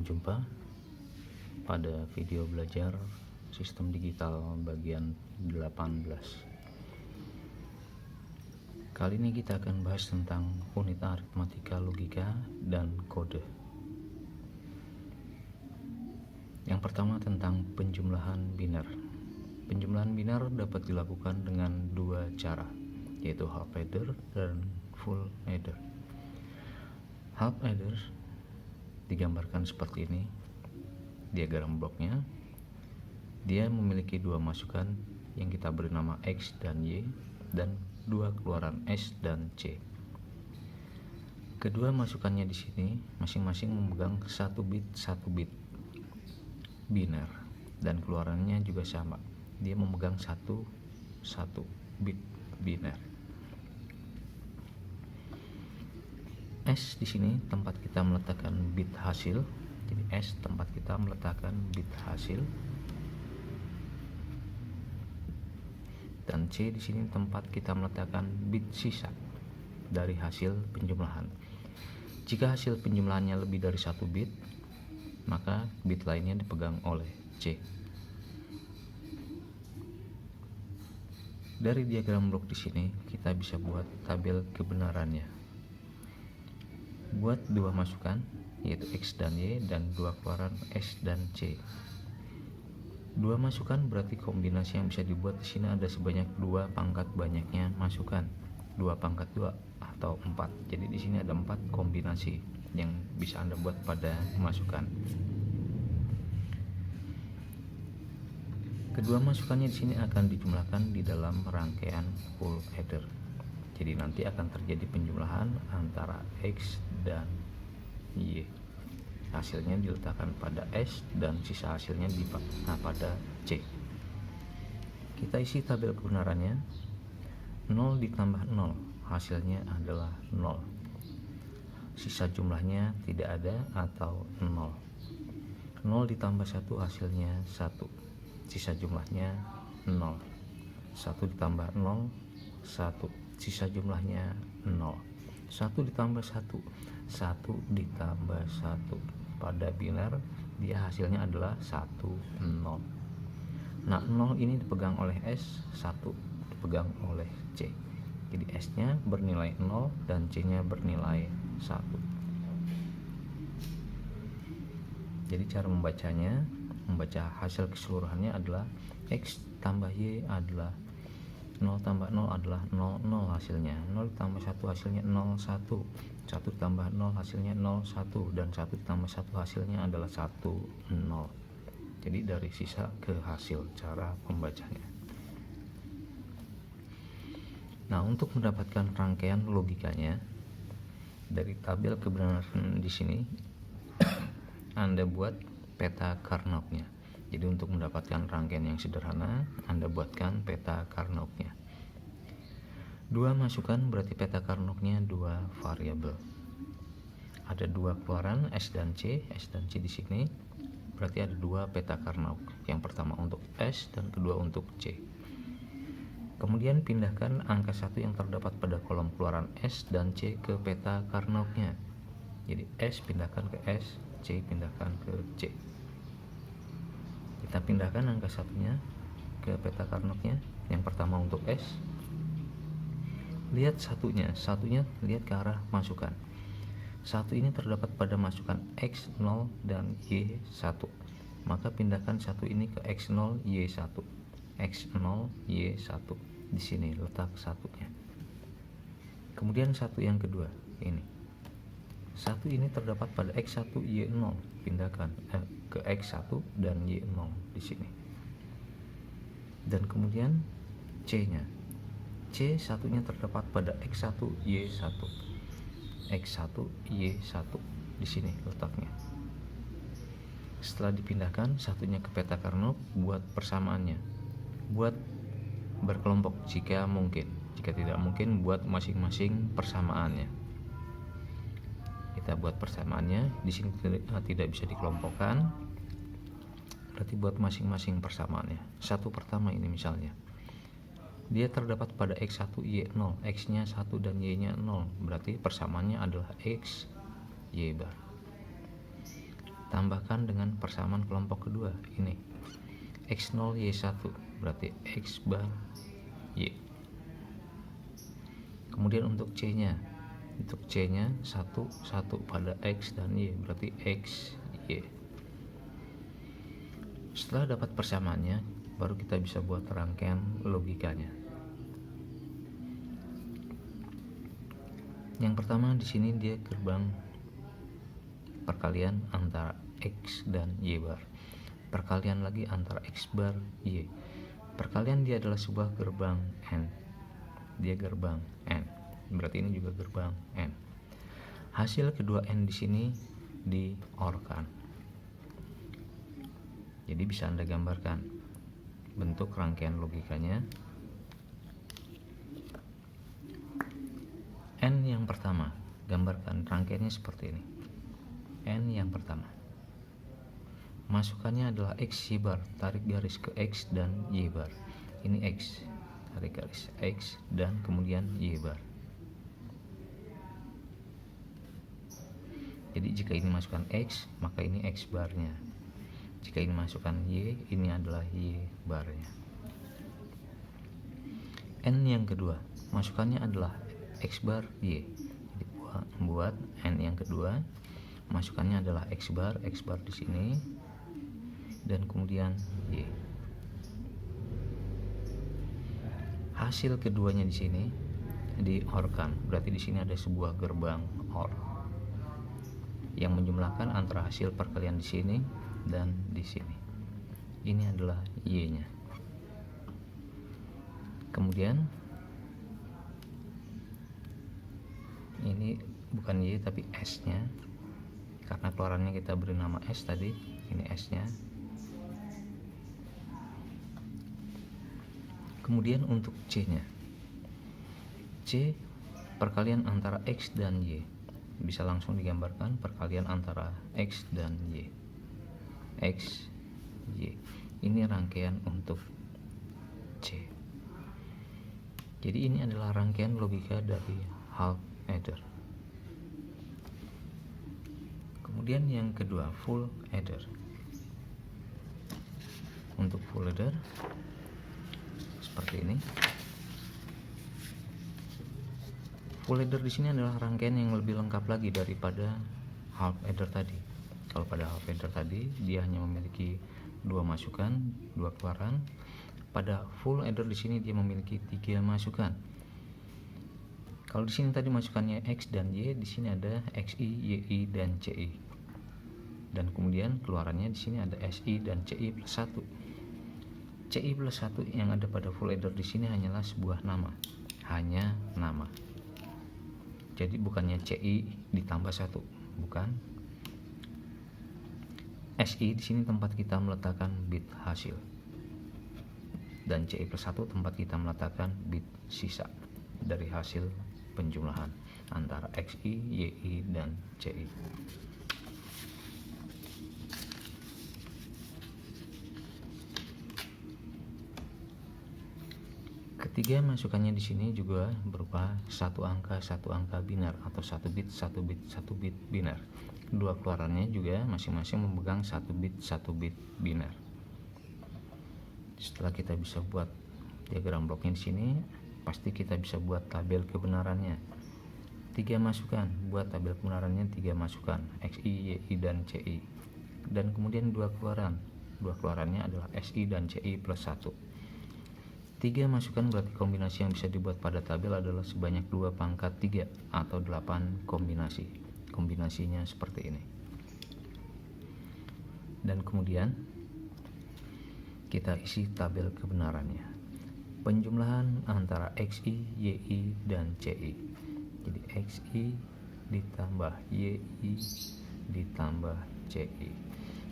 jumpa pada video belajar sistem digital bagian 18. Kali ini kita akan bahas tentang unit aritmatika, logika, dan kode. Yang pertama tentang penjumlahan biner. Penjumlahan biner dapat dilakukan dengan dua cara, yaitu half adder dan full adder. Half adder digambarkan seperti ini diagram bloknya. Dia memiliki dua masukan yang kita beri nama X dan Y, dan dua keluaran S dan C. Kedua masukannya di sini masing-masing memegang 1 bit biner, dan keluarannya juga sama, dia memegang 1 bit biner. S di sini tempat kita meletakkan bit hasil, jadi S tempat kita meletakkan bit hasil, dan C di sini tempat kita meletakkan bit sisa dari hasil penjumlahan. Jika hasil penjumlahannya lebih dari 1 bit, maka bit lainnya dipegang oleh C. Dari diagram blok di sini kita bisa buat tabel kebenarannya. Buat dua masukan, yaitu X dan Y, dan dua keluaran S dan C. Dua masukan berarti kombinasi yang bisa dibuat di sini ada sebanyak 2 pangkat banyaknya masukan, 2 pangkat 2 atau 4. Jadi di sini ada 4 kombinasi yang bisa Anda buat pada masukan. Kedua masukannya di sini akan dijumlahkan di dalam rangkaian full adder. Jadi nanti akan terjadi penjumlahan antara X dan Y. Hasilnya diletakkan pada S dan sisa hasilnya pada C. Kita isi tabel kebenarannya. 0 ditambah 0 hasilnya adalah 0. Sisa jumlahnya tidak ada atau 0. 0 ditambah 1 hasilnya 1. Sisa jumlahnya 0. 1 ditambah 0 1. Sisa jumlahnya 0. 1 ditambah 1 1 ditambah 1. Pada biner dia hasilnya adalah 1, 0. Nah, 0 ini dipegang oleh S, 1 dipegang oleh C. Jadi S nya bernilai 0 dan C nya bernilai 1. Jadi cara membacanya, membaca hasil keseluruhannya adalah X tambah Y adalah 0 tambah 0 adalah 0, 0 hasilnya. 0 tambah 1 hasilnya 0, 1. 1 tambah 0 hasilnya 0, 1. Dan 1 tambah 1 hasilnya adalah 1, 0. Jadi dari sisa ke hasil cara pembacanya. Nah, untuk mendapatkan rangkaian logikanya dari tabel kebenaran di sini Anda buat peta Carnot-nya. Jadi untuk mendapatkan rangkaian yang sederhana, Anda buatkan peta Carnot-nya. Dua masukan berarti peta Carnot-nya 2 variabel. Ada 2 keluaran S dan C. S dan C di sini berarti ada 2 peta Carnot. Yang pertama untuk S dan kedua untuk C. Kemudian pindahkan angka 1 yang terdapat pada kolom keluaran S dan C ke peta Carnot-nya. Jadi S pindahkan ke S, C pindahkan ke C. Kita pindahkan angka satunya ke peta Carnot-nya. Yang pertama untuk S, lihat satunya lihat ke arah masukan. 1 ini terdapat pada masukan X0 dan Y1, maka pindahkan 1 ini ke X0 Y1. X0 Y1 di sini letak satunya. Kemudian 1 yang kedua ini, 1 ini terdapat pada X1 Y0, pindahkan ke X1 dan Y0 di sini. Dan kemudian C-nya, C satunya terdapat pada X1 Y1. X1 Y1 di sini letaknya. Setelah dipindahkan satunya ke peta Carnot, buat persamaannya. Buat berkelompok jika mungkin. Jika tidak mungkin, buat masing-masing persamaannya. Kita buat persamaannya. Di sini tidak bisa dikelompokkan. Berarti buat masing-masing persamaannya. Satu pertama ini misalnya, dia terdapat pada X1 Y0, X nya 1 dan Y nya 0, berarti persamaannya adalah X Y bar. tambahkan dengan persamaan kelompok kedua ini X0 Y1 berarti X bar Y. Kemudian untuk C nya 1 pada X dan Y berarti X Y. Setelah dapat persamaannya baru kita bisa buat rangkaian logikanya. Yang pertama di sini dia gerbang perkalian antara X dan Y bar, perkalian lagi antara X bar Y. Perkalian dia adalah sebuah gerbang N, dia gerbang N, berarti ini juga gerbang N. Hasil kedua N di sini diorkan. Jadi bisa Anda gambarkan bentuk rangkaian logikanya. N yang pertama, gambarkan rangkaiannya seperti ini. N yang pertama, masukannya adalah X Y bar, tarik garis ke X dan Y bar. Ini X, tarik garis X dan kemudian Y bar. Jadi jika ini masukkan X, maka ini X barnya. Jika ini masukkan Y, ini adalah Y barnya. N yang kedua, masukannya adalah X bar Y. Jadi buat N yang kedua, masukannya adalah X bar di sini dan kemudian Y. Hasil keduanya di sini diorkan, berarti di sini ada sebuah gerbang OR yang menjumlahkan antara hasil perkalian di sini dan di sini. Ini adalah Y-nya. Kemudian ini bukan Y tapi S-nya, karena keluarannya kita beri nama S tadi. Ini S-nya. Kemudian untuk C-nya, C perkalian antara X dan Y, bisa langsung digambarkan perkalian antara X dan Y. X, Y. Ini rangkaian untuk C. Jadi ini adalah rangkaian logika dari half adder. Kemudian yang kedua, full adder. Untuk full adder seperti ini. Full adder di sini adalah rangkaian yang lebih lengkap lagi daripada half adder tadi. Kalau pada half adder tadi dia hanya memiliki 2 masukan, 2 keluaran. Pada full adder di sini dia memiliki 3 masukan. Kalau di sini tadi masukannya X dan Y, di sini ada XI, YI dan CI. Dan kemudian keluarannya di sini ada SI dan CI plus 1. CI plus 1 yang ada pada full adder di sini hanyalah sebuah nama. Hanya nama. Jadi bukannya CI ditambah 1, bukan. SI di sini tempat kita meletakkan bit hasil, dan CI plus 1 tempat kita meletakkan bit sisa dari hasil penjumlahan antara XI, YI, dan CI. Ketiga masukannya di sini juga berupa satu angka binar atau 1 bit binar. Dua keluarannya juga masing-masing memegang 1 bit binar. Setelah kita bisa buat diagram bloknya di sini, pasti kita bisa buat tabel kebenarannya. 3 masukan, buat tabel kebenarannya 3 masukan, XI, YI, dan CI. Dan kemudian 2 keluaran. 2 keluarannya adalah SI dan CI plus 1. 3 masukan berarti kombinasi yang bisa dibuat pada tabel adalah sebanyak 2 pangkat 3 atau 8 kombinasi. Kombinasinya seperti ini. Dan kemudian kita isi tabel kebenarannya. Penjumlahan antara XI, YI, dan CI. Jadi XI ditambah YI ditambah CI.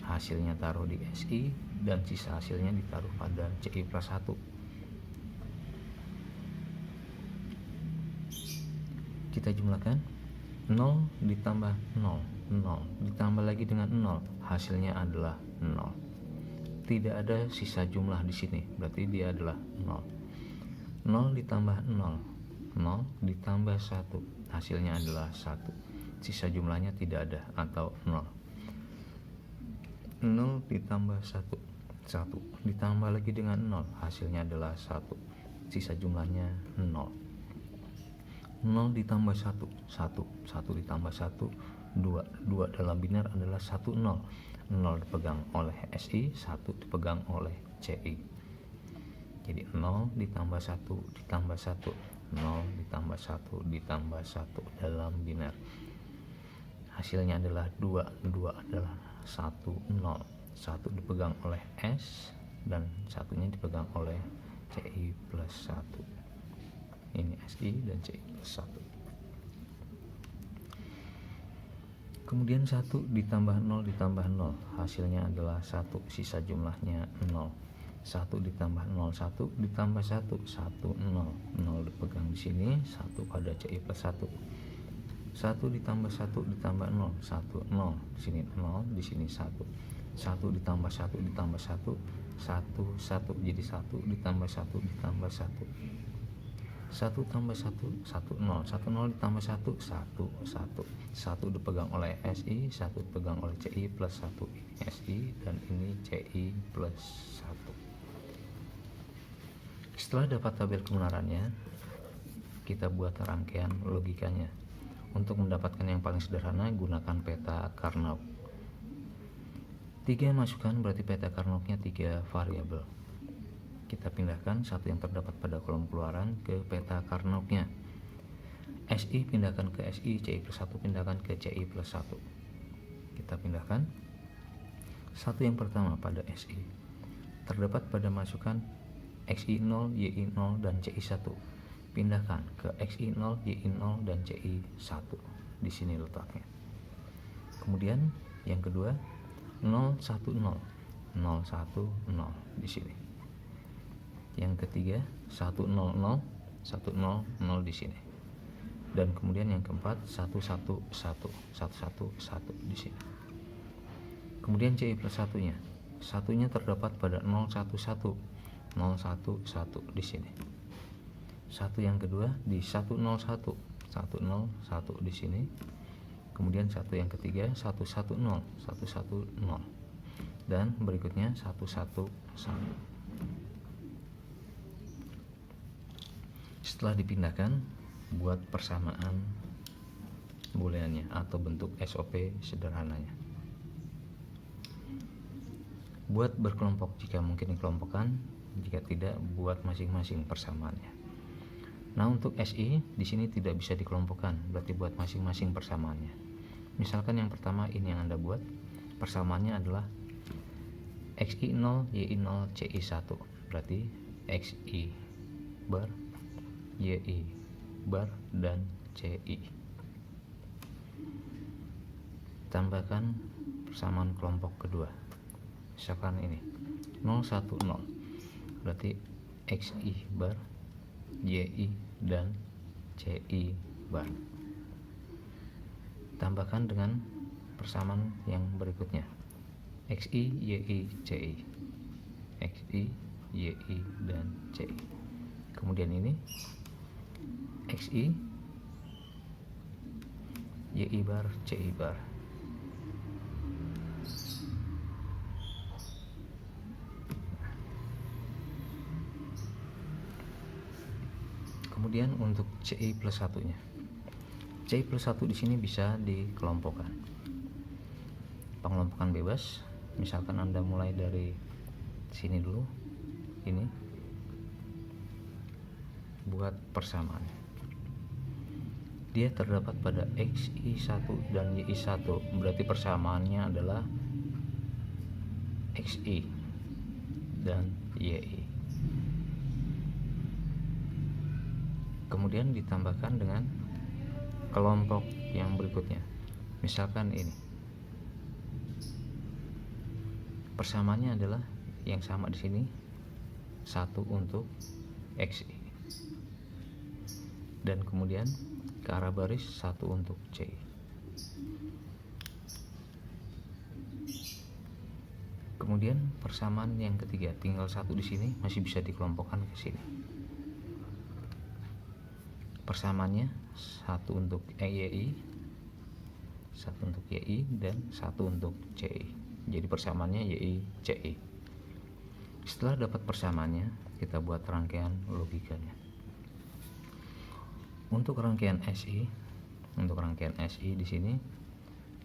Hasilnya taruh di SI dan sisa hasilnya ditaruh pada CI plus 1. Kita jumlahkan 0 ditambah 0, 0 ditambah lagi dengan 0, hasilnya adalah 0. Tidak ada sisa jumlah di sini, berarti dia adalah 0. 0 ditambah 0, 0 ditambah 1, hasilnya adalah 1. Sisa jumlahnya tidak ada atau 0. 0 ditambah 1, 1 ditambah lagi dengan 0, hasilnya adalah 1, sisa jumlahnya 0. 0 ditambah 1, 1 ditambah 1, 2 dalam biner adalah 1, 0 dipegang oleh SI, 1 dipegang oleh CI. Jadi 0 ditambah 1 ditambah 1, 0 ditambah 1 ditambah 1 dalam biner, hasilnya adalah 2 adalah 1, 0 1 dipegang oleh S dan satunya dipegang oleh CI plus 1. Ini SI dan CI plus 1. Kemudian 1 ditambah 0 ditambah 0, hasilnya adalah 1, sisa jumlahnya 0. 1 ditambah 0, 1 ditambah 1, 1, 0 dipegang di sini, 1 pada CI plus 1. 1 ditambah 1 ditambah 0, 1, 0 di sini 0, di sini 1. 1 ditambah 1 ditambah 1, 1 jadi 1 ditambah 1 ditambah 1. 1 tambah 1, 1, 0 ditambah 1, 1 dipegang oleh SI, 1 dipegang oleh CI plus 1. Ini SI dan ini CI plus 1. Setelah dapat tabel kebenarannya, kita buat rangkaian logikanya. Untuk mendapatkan yang paling sederhana, gunakan peta Carnot. 3 masukan berarti peta Carnotnya 3 variabel. Kita pindahkan satu yang terdapat pada kolom keluaran ke peta Carnotnya. SI pindahkan ke SI, CI plus 1 pindahkan ke CI plus 1. Kita pindahkan satu yang pertama pada SI. Terdapat pada masukan XI0, YI0 dan CI1. Pindahkan ke XI0, YI0 dan CI1. Di sini letaknya. Kemudian yang kedua 0, 1, 0, 0, 1, 0 di sini. Yang ketiga 1, 0, 0, 1, 0, 0 di sini. Dan kemudian yang keempat 1, 1, 1, 1, 1, 1 di sini. Kemudian CI plus satunya, satunya terdapat pada 0, 1, 1, 0, 1, 1 di sini. Satu yang kedua di 1, 0, 1, 1, 0, 1 di sini. Kemudian satu yang ketiga 1, 1, 0, 1, 1, 0. Dan berikutnya 1, 1, 1. Setelah dipindahkan, buat persamaan booleannya atau bentuk SOP sederhananya. Buat berkelompok jika mungkin dikelompokkan, jika tidak buat masing-masing persamaannya. Nah, untuk SI di sini tidak bisa dikelompokkan, berarti buat masing-masing persamaannya. Misalkan yang pertama ini yang Anda buat, persamaannya adalah XI0, YI0, CI1, berarti XI bar, YI bar dan CI. Tambahkan persamaan kelompok kedua. Misalkan ini 0, 1, 0, berarti XI bar, YI dan CI bar. Tambahkan dengan persamaan yang berikutnya XI, YI, CI, XI, YI dan CI. Kemudian ini XI, YI bar, CI bar. Kemudian untuk CI plus satunya, CI plus 1 di sini bisa dikelompokkan. Pengelompokan bebas, misalkan Anda mulai dari sini dulu, ini buat persamaan. Dia terdapat pada XI1 dan YI1, berarti persamaannya adalah XI dan YI. Kemudian ditambahkan dengan kelompok yang berikutnya. Misalkan ini. Persamaannya adalah yang sama di sini, 1 untuk XI. Dan kemudian ke arah baris 1 untuk CI. Kemudian persamaan yang ketiga, tinggal 1 di sini, masih bisa dikelompokkan ke sini. Persamaannya 1 untuk YI, 1 untuk YI dan 1 untuk CI. Jadi persamaannya YI CI. Setelah dapat persamaannya, kita buat rangkaian logikanya. Untuk rangkaian SI di sini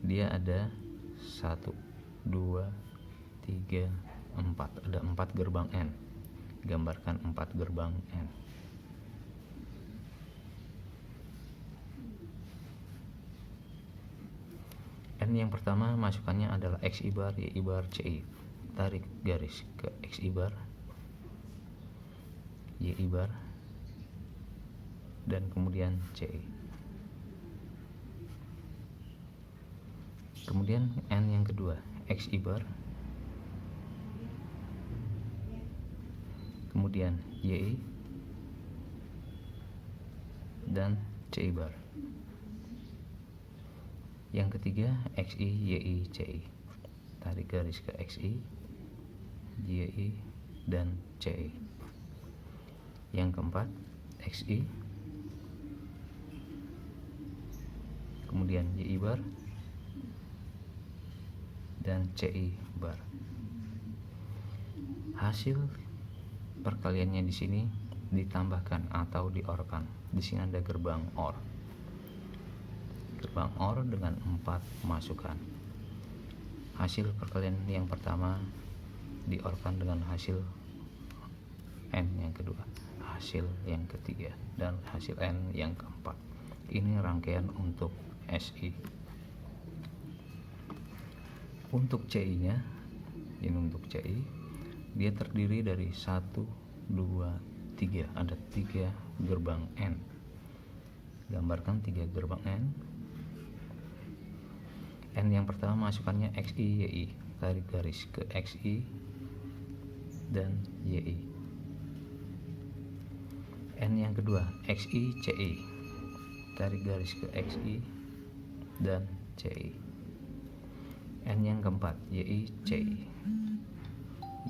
dia ada 1, 2, 3, 4. Ada 4 gerbang N. Gambarkan 4 gerbang N. N yang pertama masukannya adalah XI bar, YI bar, CI. Tarik garis ke XI bar, YI bar, dan kemudian CI. Kemudian N yang kedua, XI bar, kemudian YI, dan CI bar. Yang ketiga, XI, YI, CI. Tarik garis ke XI, YI, dan CI. Yang keempat, XI, kemudian YI bar, dan CI bar. Hasil perkaliannya di sini ditambahkan atau diorkan. Di sini ada gerbang OR. Gerbang OR dengan 4 masukan. Hasil perkalian yang pertama diorkan dengan hasil N yang kedua, hasil yang ketiga, dan hasil N yang keempat. Ini rangkaian untuk SI. Untuk CI nya, ini untuk CI, dia terdiri dari 1, 2, 3. Ada 3 gerbang N. Gambarkan 3 gerbang N. N yang pertama masukannya XI, YI. Tarik garis ke XI dan YI. N yang kedua, XI, CI. Tarik garis ke XI dan CI. N yang keempat, YI, CI.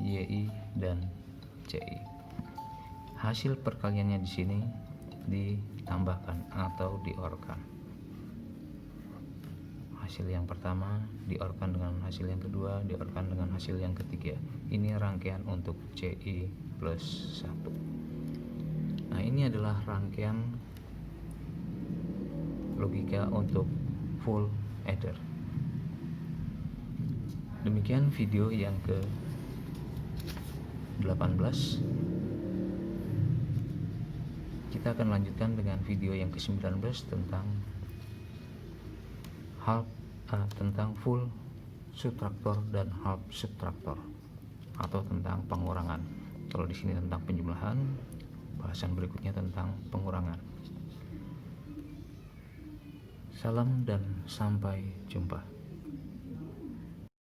YI dan CI. Hasil perkaliannya di sini ditambahkan atau diorkan. Hasil yang pertama diorkan dengan hasil yang kedua, diorkan dengan hasil yang ketiga. Ini rangkaian untuk CI plus 1. Nah, ini adalah rangkaian logika untuk full adder. Demikian video yang ke-18. Kita akan lanjutkan dengan video yang ke-19 tentang full subtraktor dan half subtraktor, atau tentang pengurangan. Kalau di sini tentang penjumlahan, bahasan berikutnya tentang pengurangan. Salam dan sampai jumpa.